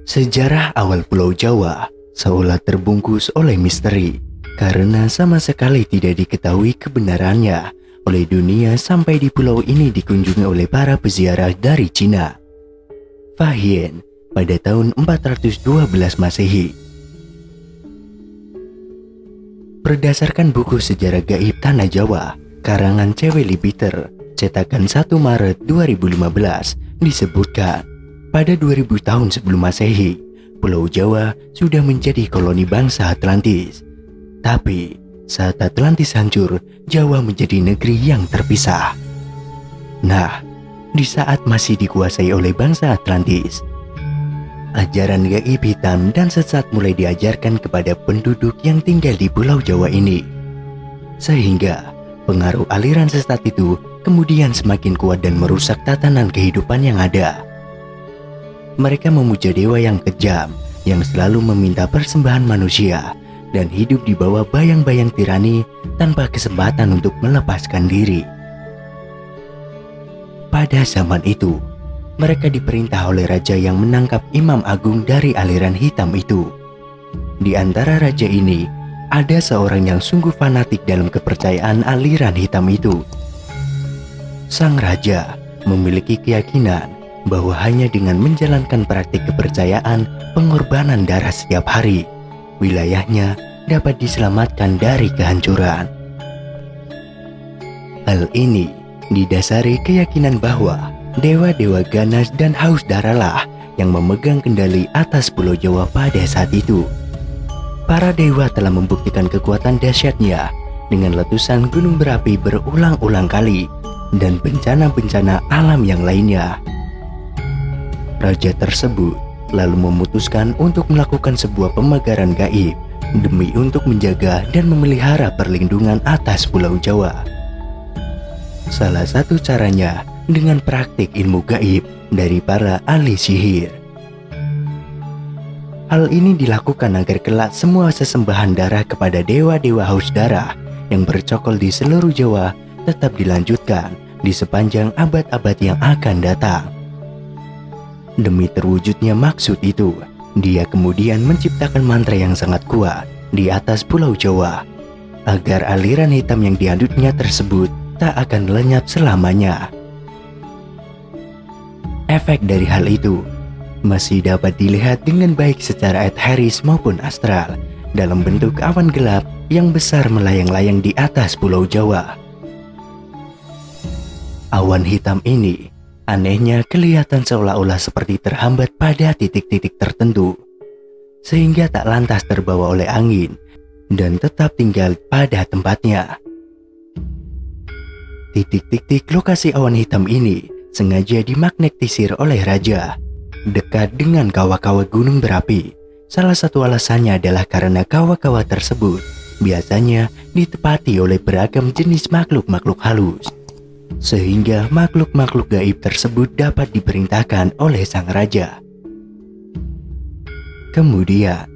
Sejarah awal Pulau Jawa seolah terbungkus oleh misteri karena sama sekali tidak diketahui kebenarannya oleh dunia sampai di pulau ini dikunjungi oleh para peziarah dari Cina. Fahian pada tahun 412 Masehi. Berdasarkan buku Sejarah Gaib Tanah Jawa, karangan Ceweli Peter, cetakan 1 Maret 2015, disebutkan pada 2000 tahun sebelum Masehi, Pulau Jawa sudah menjadi koloni bangsa Atlantis. Tapi saat Atlantis hancur, Jawa menjadi negeri yang terpisah. Nah, di saat masih dikuasai oleh bangsa Atlantis, ajaran gaib hitam dan sesat mulai diajarkan kepada penduduk yang tinggal di Pulau Jawa ini. Sehingga pengaruh aliran sesat itu kemudian semakin kuat dan merusak tatanan kehidupan yang ada. Mereka memuja dewa yang kejam, yang selalu meminta persembahan manusia, dan hidup di bawah bayang-bayang tirani tanpa kesempatan untuk melepaskan diri. Pada zaman itu, mereka diperintah oleh raja yang menangkap imam agung dari aliran hitam itu. Di antara raja ini, ada seorang yang sungguh fanatik dalam kepercayaan aliran hitam itu. Sang raja memiliki keyakinan bahwa hanya dengan menjalankan praktik kepercayaan pengorbanan darah setiap hari, wilayahnya dapat diselamatkan dari kehancuran. Hal ini didasari keyakinan bahwa dewa-dewa ganas dan haus darahlah yang memegang kendali atas Pulau Jawa pada saat itu. Para dewa telah membuktikan kekuatan dahsyatnya dengan letusan gunung berapi berulang-ulang kali dan bencana-bencana alam yang lainnya. Raja tersebut lalu memutuskan untuk melakukan sebuah pemagaran gaib demi untuk menjaga dan memelihara perlindungan atas Pulau Jawa. Salah satu caranya dengan praktik ilmu gaib dari para ahli sihir. Hal ini dilakukan agar kelak semua sesembahan darah kepada dewa-dewa haus darah yang bercokol di seluruh Jawa tetap dilanjutkan di sepanjang abad-abad yang akan datang. Demi terwujudnya maksud itu, dia kemudian menciptakan mantra yang sangat kuat di atas Pulau Jawa, agar aliran hitam yang dianutnya tersebut tak akan lenyap selamanya. Efek dari hal itu masih dapat dilihat dengan baik secara eteris maupun astral dalam bentuk awan gelap yang besar melayang-layang di atas Pulau Jawa. Awan hitam ini anehnya kelihatan seolah-olah seperti terhambat pada titik-titik tertentu, sehingga tak lantas terbawa oleh angin dan tetap tinggal pada tempatnya. Titik-titik lokasi awan hitam ini sengaja dimagnetisir oleh raja, dekat dengan kawah-kawah gunung berapi. Salah satu alasannya adalah karena kawah-kawah tersebut biasanya ditepati oleh beragam jenis makhluk-makhluk halus, sehingga makhluk-makhluk gaib tersebut dapat diperintahkan oleh sang raja. Kemudian,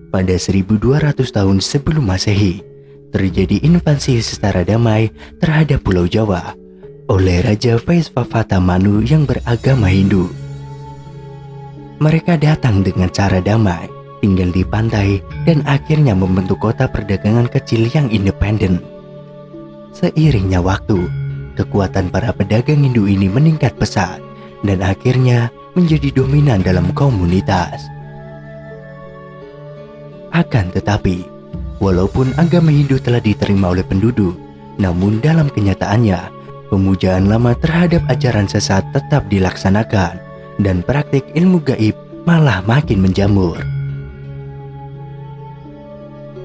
pada 1200 tahun sebelum Masehi, terjadi invasi secara damai terhadap Pulau Jawa oleh Raja Vaisvavata Manu yang beragama Hindu. Mereka datang dengan cara damai, tinggal di pantai, dan akhirnya membentuk kota perdagangan kecil yang independen. Seiringnya waktu, kekuatan para pedagang Hindu ini meningkat pesat dan akhirnya menjadi dominan dalam komunitas. Akan tetapi, walaupun agama Hindu telah diterima oleh penduduk, namun dalam kenyataannya, pemujaan lama terhadap ajaran sesat tetap dilaksanakan dan praktik ilmu gaib malah makin menjamur.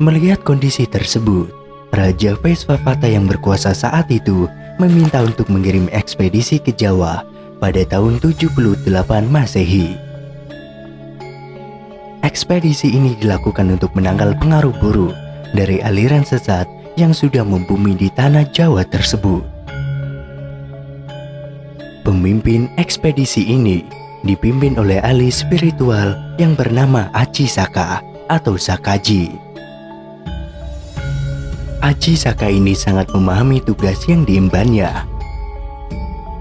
Melihat kondisi tersebut, Raja Vaisvavata yang berkuasa saat itu meminta untuk mengirim ekspedisi ke Jawa pada tahun 78 Masehi. Ekspedisi ini dilakukan untuk menangkal pengaruh buruk dari aliran sesat yang sudah membumi di tanah Jawa tersebut. Pemimpin ekspedisi ini dipimpin oleh ahli spiritual yang bernama Aji Saka atau Sakaji. Aji Saka ini sangat memahami tugas yang diembannya.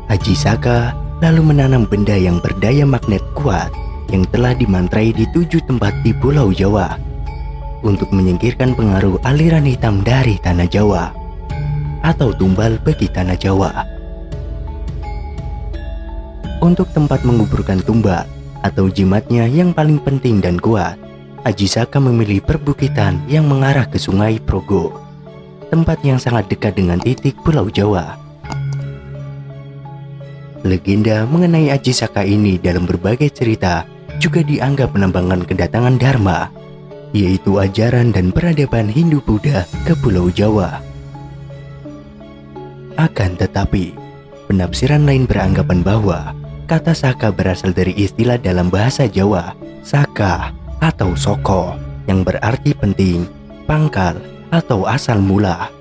Aji Saka lalu menanam benda yang berdaya magnet kuat yang telah dimantrai di 7 tempat di Pulau Jawa untuk menyingkirkan pengaruh aliran hitam dari tanah Jawa atau tumbal bagi tanah Jawa. Untuk tempat menguburkan tumbal atau jimatnya yang paling penting dan kuat, Aji Saka memilih perbukitan yang mengarah ke Sungai Progo, tempat yang sangat dekat dengan titik Pulau Jawa. Legenda mengenai Aji Saka ini dalam berbagai cerita juga dianggap melambangkan kedatangan Dharma, yaitu ajaran dan peradaban Hindu-Buddha ke Pulau Jawa. Akan tetapi, penafsiran lain beranggapan bahwa kata Saka berasal dari istilah dalam bahasa Jawa, Saka atau Soko, yang berarti penting, pangkal, atau asal mula.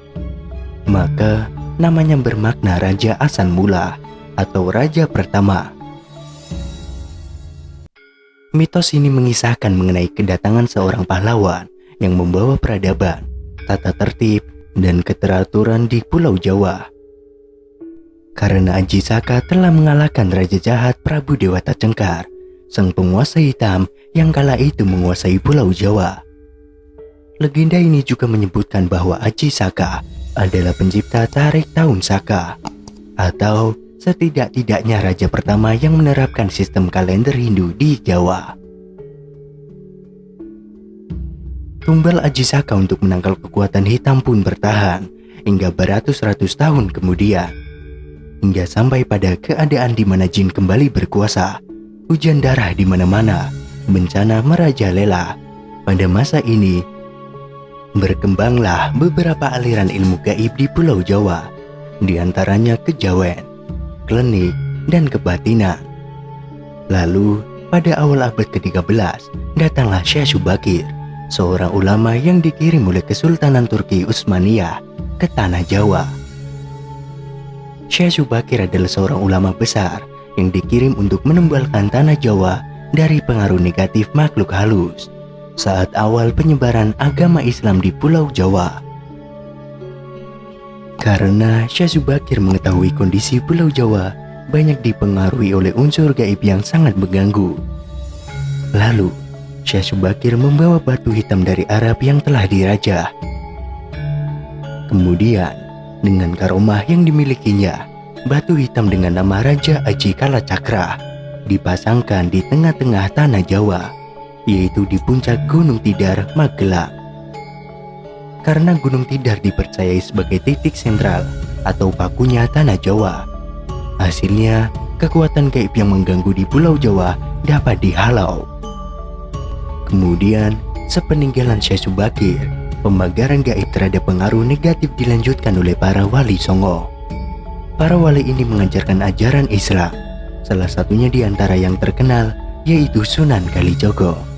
Maka, namanya bermakna Raja Asal Mula atau Raja Pertama. Mitos ini mengisahkan mengenai kedatangan seorang pahlawan yang membawa peradaban, tata tertib, dan keteraturan di Pulau Jawa. Karena Aji Saka telah mengalahkan Raja Jahat Prabu Dewata Cengkar, sang penguasa hitam yang kala itu menguasai Pulau Jawa. Legenda ini juga menyebutkan bahwa Aji Saka adalah pencipta Tarik Tahun Saka, atau setidak-tidaknya raja pertama yang menerapkan sistem kalender Hindu di Jawa. Tumbal Aji Saka untuk menangkal kekuatan hitam pun bertahan hingga beratus-ratus tahun kemudian, hingga sampai pada keadaan di mana jin kembali berkuasa, hujan darah di mana-mana, bencana merajalela. Pada masa ini, berkembanglah beberapa aliran ilmu gaib di Pulau Jawa, di antaranya kejawen, klinik, dan kebatinan. Lalu, pada awal abad ke-13, datanglah Syekh Subakir, seorang ulama yang dikirim oleh Kesultanan Turki Utsmaniyah ke tanah Jawa. Syekh Subakir adalah seorang ulama besar yang dikirim untuk menumbalkan tanah Jawa dari pengaruh negatif makhluk halus saat awal penyebaran agama Islam di Pulau Jawa. Karena Syekh Subakir mengetahui kondisi Pulau Jawa banyak dipengaruhi oleh unsur gaib yang sangat mengganggu. Lalu, Syekh Subakir membawa batu hitam dari Arab yang telah dirajah. Kemudian, dengan karomah yang dimilikinya, batu hitam dengan nama Raja Aji Kalacakra dipasangkan di tengah-tengah tanah Jawa, yaitu di puncak Gunung Tidar, Magelang. Karena Gunung Tidar dipercayai sebagai titik sentral atau bakunya tanah Jawa, hasilnya kekuatan gaib yang mengganggu di Pulau Jawa dapat dihalau. Kemudian, sepeninggalan Syekh Subakir, pembagaran gaib terhadap pengaruh negatif dilanjutkan oleh para wali Songo. Para wali ini mengajarkan ajaran Islam, salah satunya di antara yang terkenal yaitu Sunan Kalijogo.